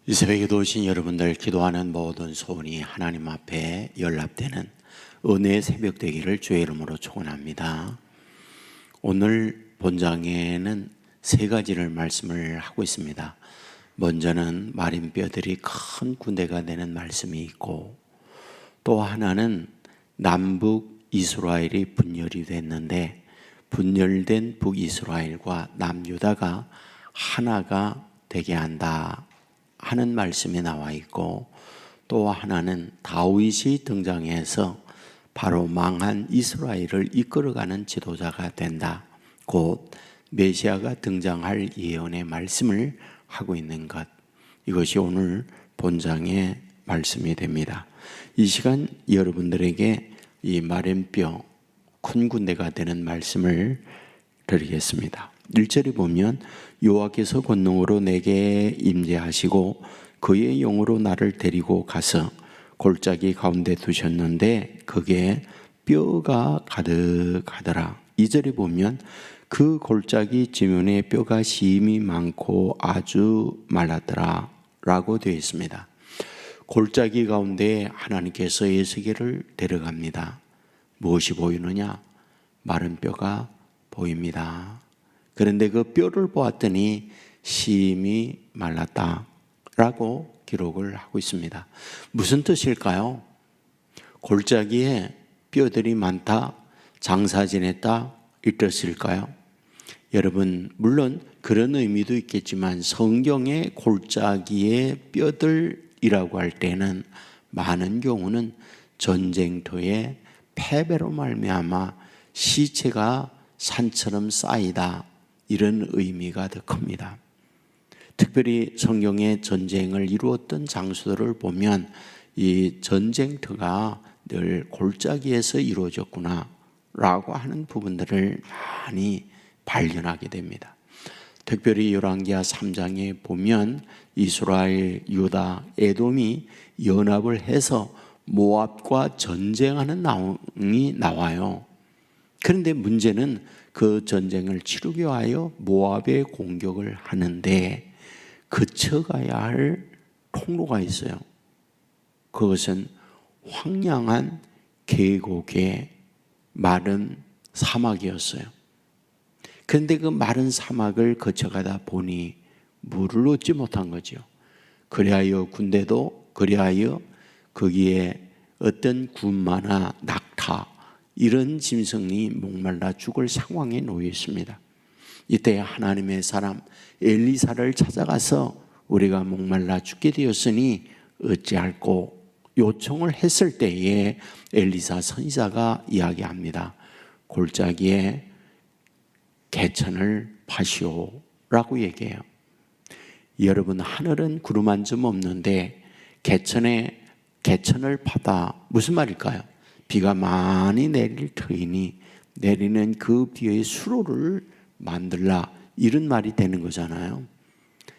이 새벽에도 오신 여러분들, 기도하는 모든 소원이 하나님 앞에 연락되는 은혜의 새벽 되기를 주의 이름으로 축원합니다. 오늘 본장에는 세 가지를 말씀을 하고 있습니다. 먼저는 마린 뼈들이 큰 군대가 되는 말씀이 있고, 또 하나는 남북 이스라엘이 분열이 됐는데 분열된 북이스라엘과 남유다가 하나가 되게 한다 하는 말씀이 나와 있고, 또 하나는 다윗이 등장해서 바로 망한 이스라엘을 이끌어가는 지도자가 된다, 곧 메시아가 등장할 예언의 말씀을 하고 있는 것, 이것이 오늘 본장의 말씀이 됩니다. 이 시간 여러분들에게 이 마련뼈 큰 군대가 되는 말씀을 드리겠습니다. 1절에 보면 여호와께서 권능으로 내게 임재하시고 그의 영으로 나를 데리고 가서 골짜기 가운데 두셨는데 그게 뼈가 가득하더라. 2절에 보면 그 골짜기 지면에 뼈가 심이 많고 아주 말랐더라 라고 되어 있습니다. 골짜기 가운데 하나님께서 에스겔을 데려갑니다. 무엇이 보이느냐? 마른 뼈가 보입니다. 그런데 그 뼈를 보았더니 심이 말랐다라고 기록을 하고 있습니다. 무슨 뜻일까요? 골짜기에 뼈들이 많다, 장사 지냈다, 이 뜻일까요? 여러분, 물론 그런 의미도 있겠지만 성경의 골짜기의 뼈들이라고 할 때는 많은 경우는 전쟁터의 패배로 말미암아 시체가 산처럼 쌓이다, 이런 의미가 더 큽니다. 특별히 성경의 전쟁을 이루었던 장소들을 보면 이 전쟁터가 늘 골짜기에서 이루어졌구나 라고 하는 부분들을 많이 발견하게 됩니다. 특별히 열왕기하 3장에 보면 이스라엘, 유다, 에돔이 연합을 해서 모압과 전쟁하는 내용이 나와요. 그런데 문제는 그 전쟁을 치르기 위하여 모압의 공격을 하는데 거쳐가야 할 통로가 있어요. 그것은 황량한 계곡의 마른 사막이었어요. 그런데 그 마른 사막을 거쳐가다 보니 물을 얻지 못한 거죠. 그리하여 군대도, 그리하여 거기에 어떤 군마나 낙타, 이런 짐승이 목말라 죽을 상황에 놓여 있습니다. 이때 하나님의 사람 엘리사를 찾아가서 우리가 목말라 죽게 되었으니 어찌할꼬 요청을 했을 때에 엘리사 선지자가 이야기합니다. 골짜기에 개천을 파시오 라고 얘기해요. 여러분, 하늘은 구름 한 점 없는데 개천을 파다, 무슨 말일까요? 비가 많이 내릴 터이니 내리는 그 비의 수로를 만들라, 이런 말이 되는 거잖아요.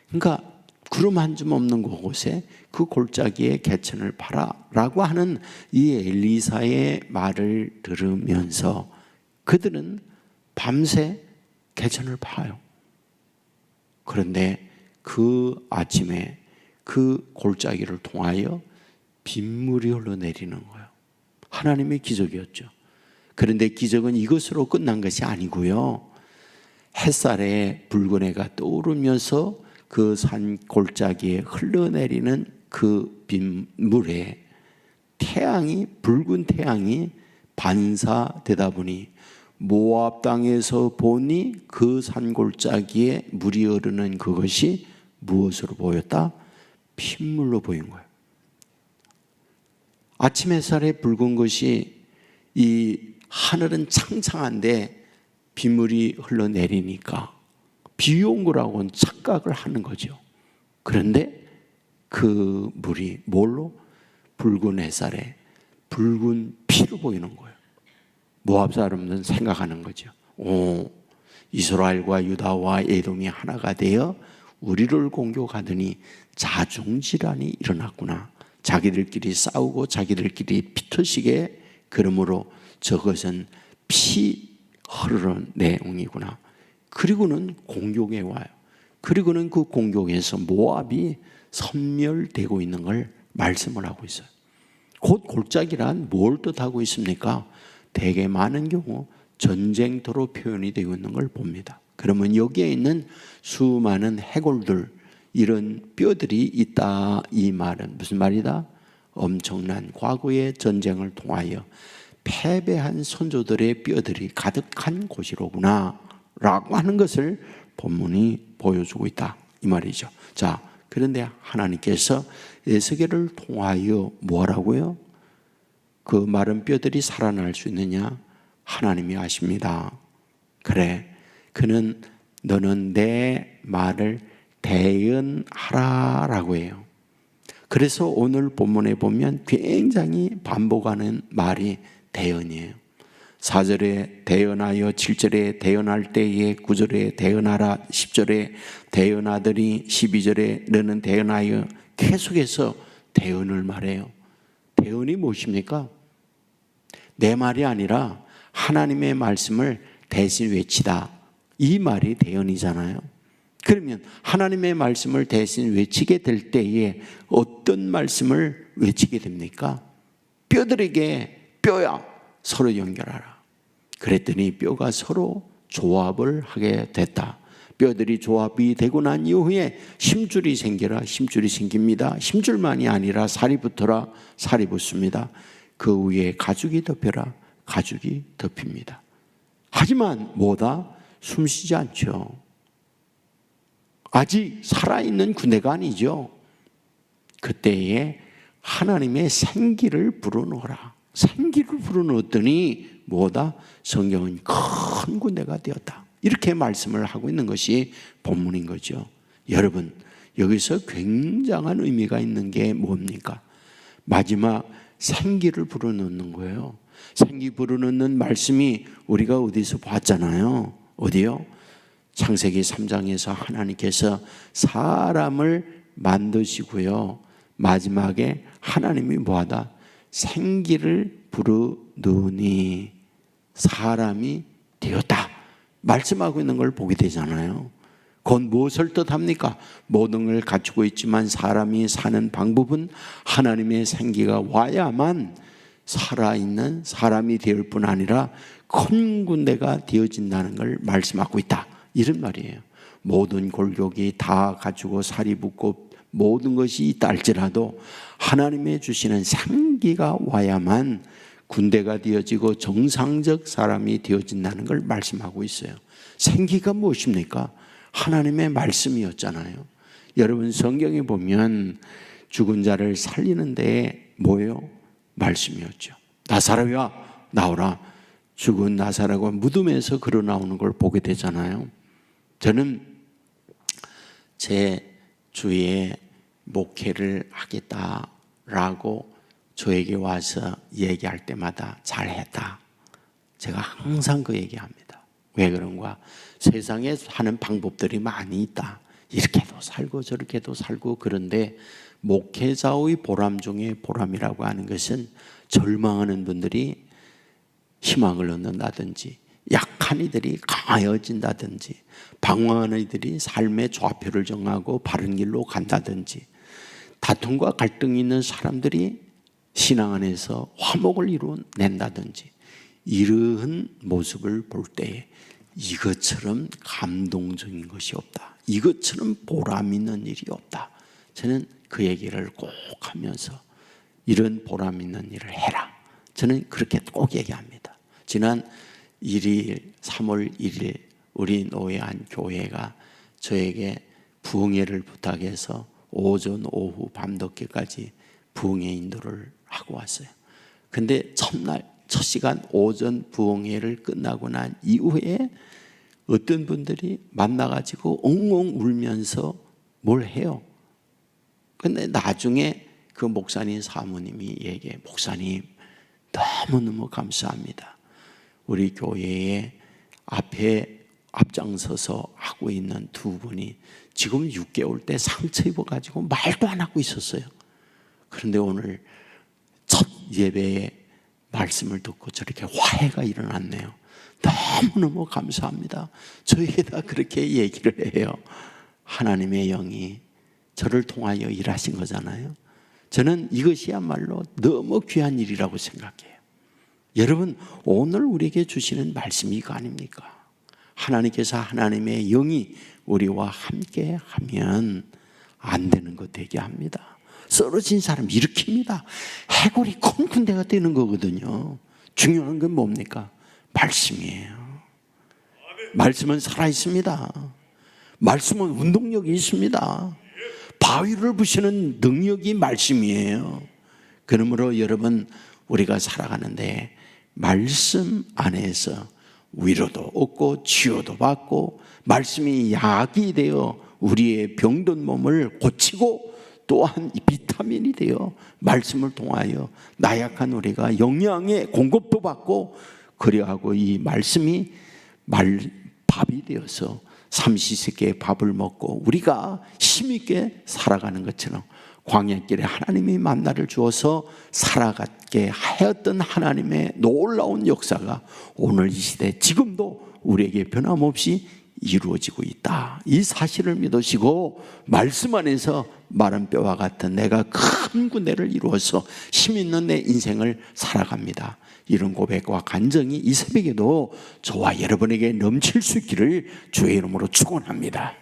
그러니까 구름 한 점 없는 곳에 그 골짜기에 개천을 파라 라고 하는 이 엘리사의 말을 들으면서 그들은 밤새 개천을 파요. 그런데 그 아침에 그 골짜기를 통하여 빗물이 흘러내리는 거예요. 하나님의 기적이었죠. 그런데 기적은 이것으로 끝난 것이 아니고요, 햇살에 붉은 해가 떠오르면서 그 산 골짜기에 흘러내리는 그 빗물에 붉은 태양이 반사되다 보니 모압 땅에서 보니 그 산 골짜기에 물이 흐르는 그것이 무엇으로 보였다? 핏물로 보인 거예요. 아침 햇살에 붉은 것이, 이 하늘은 창창한데 빗물이 흘러내리니까 비 온 거라고는 착각을 하는 거죠. 그런데 그 물이 뭘로? 붉은 햇살에 붉은 피로 보이는 거예요. 모압 사람들은 생각하는 거죠. 이스라엘과 유다와 에돔이 하나가 되어 우리를 공격하더니 자중질환이 일어났구나. 자기들끼리 싸우고 자기들끼리 피터지게, 그러므로 저것은 피 흐르는 내용이구나. 그리고는 공격에 와요. 그리고는 그 공격에서 모압이 섬멸되고 있는 걸 말씀을 하고 있어요. 곧 골짜기란 뭘 뜻하고 있습니까? 되게 많은 경우 전쟁터로 표현이 되고 있는 걸 봅니다. 그러면 여기에 있는 수많은 해골들, 이런 뼈들이 있다, 이 말은 무슨 말이다? 엄청난 과거의 전쟁을 통하여 패배한 선조들의 뼈들이 가득한 곳이로구나 라고 하는 것을 본문이 보여주고 있다, 이 말이죠. 자, 그런데 하나님께서 에스겔을 통하여 뭐라고요? 그 마른 뼈들이 살아날 수 있느냐? 하나님이 아십니다. 그래, 그는 너는 내 말을 대언하라 라고 해요. 그래서 오늘 본문에 보면 굉장히 반복하는 말이 대언이에요. 4절에 대언하여, 7절에 대언할 때에, 9절에 대언하라, 10절에 대언하더니, 12절에 너는 대언하여, 계속해서 대언을 말해요. 대언이 무엇입니까? 내 말이 아니라 하나님의 말씀을 대신 외치다, 이 말이 대언이잖아요. 그러면 하나님의 말씀을 대신 외치게 될 때에 어떤 말씀을 외치게 됩니까? 뼈들에게 뼈야 서로 연결하라. 그랬더니 뼈가 서로 조합을 하게 됐다. 뼈들이 조합이 되고 난 이후에 힘줄이 생겨라. 힘줄이 생깁니다. 힘줄만이 아니라 살이 붙어라. 살이 붙습니다. 그 위에 가죽이 덮여라. 가죽이 덮입니다. 하지만 뭐다? 숨쉬지 않죠. 아직 살아있는 군대가 아니죠. 그때에 하나님의 생기를 불어넣어라. 생기를 불어넣었더니 뭐다? 성경은 큰 군대가 되었다. 이렇게 말씀을 하고 있는 것이 본문인 거죠. 여러분, 여기서 굉장한 의미가 있는 게 뭡니까? 마지막 생기를 불어넣는 거예요. 생기 불어넣는 말씀이 우리가 어디서 봤잖아요. 어디요? 창세기 3장에서 하나님께서 사람을 만드시고요, 마지막에 하나님이 뭐하다? 생기를 불어넣으니 사람이 되었다 말씀하고 있는 걸 보게 되잖아요. 그건 무엇을 뜻합니까? 모든 걸 갖추고 있지만 사람이 사는 방법은 하나님의 생기가 와야만 살아있는 사람이 될 뿐 아니라 큰 군대가 되어진다는 걸 말씀하고 있다, 이런 말이에요. 모든 골격이 다 갖추고 살이 붙고 모든 것이 있다 할지라도 하나님의 주시는 생기가 와야만 군대가 되어지고 정상적 사람이 되어진다는 걸 말씀하고 있어요. 생기가 무엇입니까? 하나님의 말씀이었잖아요. 여러분, 성경에 보면 죽은 자를 살리는 데에 뭐예요? 말씀이었죠. 나사로야 나오라. 죽은 나사로가 무덤에서 걸어 나오는 걸 보게 되잖아요. 저는 제 주위에 목회를 하겠다라고 저에게 와서 얘기할 때마다 잘했다, 제가 항상 그 얘기합니다. 왜 그런가? 세상에 하는 방법들이 많이 있다. 이렇게도 살고 저렇게도 살고. 그런데 목회자의 보람 중에 보람이라고 하는 것은 절망하는 분들이 희망을 얻는다든지, 약한 이들이 강해진다든지, 방황하는 이들이 삶의 좌표를 정하고 바른 길로 간다든지, 다툼과 갈등이 있는 사람들이 신앙 안에서 화목을 이루어낸다든지, 이러한 모습을 볼 때에 이것처럼 감동적인 것이 없다, 이것처럼 보람 있는 일이 없다. 저는 그 얘기를 꼭 하면서 이런 보람 있는 일을 해라, 저는 그렇게 꼭 얘기합니다. 지난 3월 1일 우리 노예 한 교회가 저에게 부흥회를 부탁해서 오전 오후 밤늦게까지 부흥회 인도를 하고 왔어요. 근데 첫날 첫 시간 오전 부흥회를 끝나고 난 이후에 어떤 분들이 만나가지고 엉엉 울면서 뭘 해요. 근데 나중에 그 목사님 사모님이 얘기해. 목사님, 너무너무 감사합니다. 우리 교회에 앞장서서 하고 있는 두 분이 지금 6개월 때 상처 입어가지고 말도 안 하고 있었어요. 그런데 오늘 첫 예배에 말씀을 듣고 저렇게 화해가 일어났네요. 너무너무 감사합니다. 저에게다 그렇게 얘기를 해요. 하나님의 영이 저를 통하여 일하신 거잖아요. 저는 이것이야말로 너무 귀한 일이라고 생각해요. 여러분, 오늘 우리에게 주시는 말씀이 이거 아닙니까? 하나님께서 하나님의 영이 우리와 함께 하면 안 되는 거 되게 합니다. 쓰러진 사람 일으킵니다. 해골이 큰 군대가 되는 거거든요. 중요한 건 뭡니까? 말씀이에요. 말씀은 살아있습니다. 말씀은 운동력이 있습니다. 바위를 부시는 능력이 말씀이에요. 그러므로 여러분, 우리가 살아가는데 말씀 안에서 위로도 얻고 치유도 받고 말씀이 약이 되어 우리의 병든 몸을 고치고 또한 비타민이 되어 말씀을 통하여 나약한 우리가 영양의 공급도 받고 그리하고 이 말씀이 밥이 되어서 삼시세끼의 밥을 먹고 우리가 힘있게 살아가는 것처럼 광야길에 하나님이 만나를 주어서 살아가게 하였던 하나님의 놀라운 역사가 오늘 이 시대 지금도 우리에게 변함없이 이루어지고 있다. 이 사실을 믿으시고 말씀 안에서 마른 뼈와 같은 내가 큰 군대를 이루어서 힘있는 내 인생을 살아갑니다. 이런 고백과 간증이 이 새벽에도 저와 여러분에게 넘칠 수 있기를 주의 이름으로 축원합니다.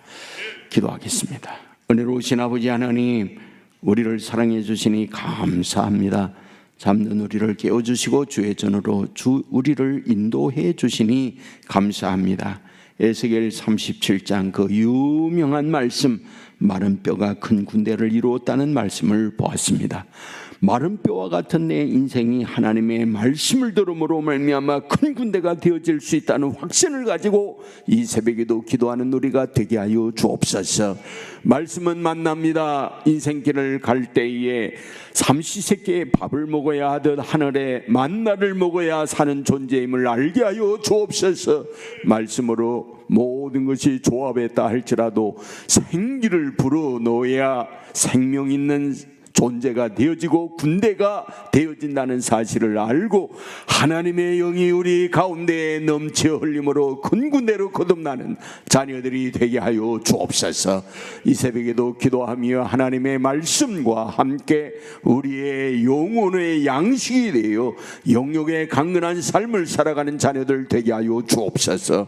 기도하겠습니다. 은혜로우신 아버지 하나님, 우리를 사랑해 주시니 감사합니다. 잠든 우리를 깨워주시고 주의 전으로 우리를 인도해 주시니 감사합니다. 에스겔 37장 그 유명한 말씀, 마른 뼈가 큰 군대를 이루었다는 말씀을 보았습니다. 마른 뼈와 같은 내 인생이 하나님의 말씀을 들음으로 말미암아 큰 군대가 되어질 수 있다는 확신을 가지고 이 새벽에도 기도하는 우리가 되게 하여 주옵소서. 말씀은 만납니다. 인생길을 갈 때에 삼시세끼의 밥을 먹어야 하듯 하늘에 만나를 먹어야 사는 존재임을 알게 하여 주옵소서. 말씀으로 모든 것이 조합했다 할지라도 생기를 불어넣어야 생명 있는 존재가 되어지고 군대가 되어진다는 사실을 알고 하나님의 영이 우리 가운데에 넘쳐 흘림으로 큰 군대로 거듭나는 자녀들이 되게 하여 주옵소서. 이 새벽에도 기도하며 하나님의 말씀과 함께 우리의 영혼의 양식이 되어 영육의 강건한 삶을 살아가는 자녀들 되게 하여 주옵소서.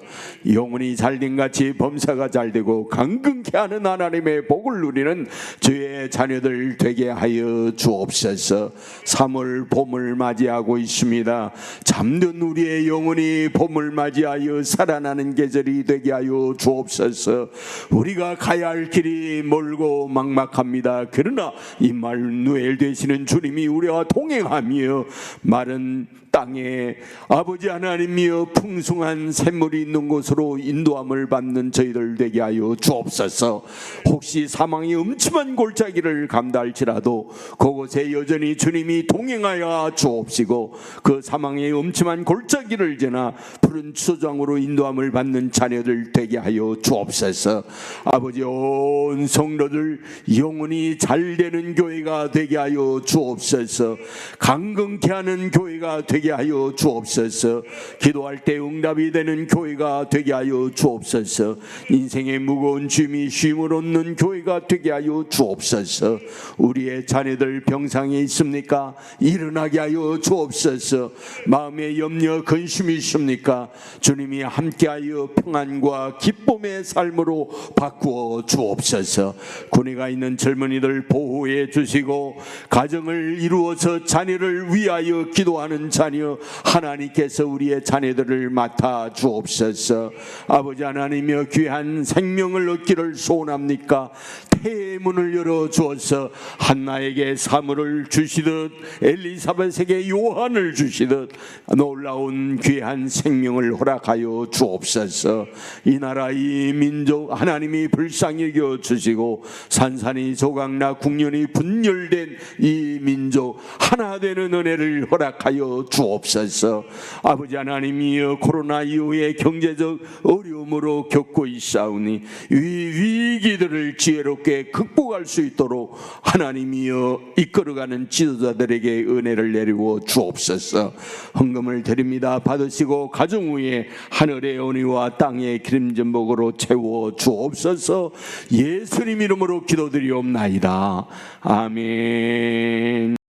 영혼이 잘된 같이 범사가 잘되고 강건케 하는 하나님의 복을 누리는 주의 자녀들 되게 하여 주옵소서. 3월 봄을 맞이하고 있습니다. 잠든 우리의 영혼이 봄을 맞이하여 살아나는 계절이 되게 하여 주옵소서. 우리가 가야 할 길이 멀고 막막합니다. 그러나 임마누엘 되시는 주님이 우리와 동행하며 마른 땅에 아버지 하나님이여 풍성한 샘물이 있는 곳으로 인도함을 받는 저희들 되게 하여 주옵소서. 혹시 사망의 음침한 골짜기를 감다할지라도 그곳에 여전히 주님이 동행하여 주옵시고 그 사망의 음침한 골짜기를 지나 푸른 수정으로 인도함을 받는 자녀들 되게 하여 주옵소서. 아버지, 온 성도들 영혼이 잘되는 교회가 되게 하여 주옵소서. 강건케 하는 교회가 되게 하여 주옵소서. 기도할 때 응답이 되는 교회가 되게 하여 주옵소서. 인생의 무거운 짐이 쉼을 얻는 교회가 되게 하여 주옵소서. 우리의 자녀들 병상에 있습니까? 일어나게 하여 주옵소서. 마음의 염려 근심이 있습니까? 주님이 함께하여 평안과 기쁨의 삶으로 바꾸어 주옵소서. 군의가 있는 젊은이들 보호해 주시고 가정을 이루어서 자녀를 위하여 기도하는 자녀 하나님께서 우리의 자녀들을 맡아 주옵소서. 아버지 하나님이여 귀한 생명을 얻기를 소원합니까? 태의 문을 열어 주어서 한나에게 사물을 주시듯 엘리사벳에게 요한을 주시듯 놀라운 귀한 생명을 허락하여 주옵소서. 이 나라 이 민족 하나님이 불쌍히 여겨 주시고 산산이 조각나 국련이 분열된 이 민족 하나 되는 은혜를 허락하여 주옵소서. 아버지 하나님이여 코로나 이후에 경제적 어려움으로 겪고 있사오니 위기들을 지혜롭게 극복할 수 있도록 하나님이 주님이여 이끌어가는 지도자들에게 은혜를 내리고 주옵소서. 헌금을 드립니다. 받으시고 가정 위에 하늘의 은혜와 땅의 기름전복으로 채워 주옵소서. 예수님 이름으로 기도드리옵나이다. 아멘.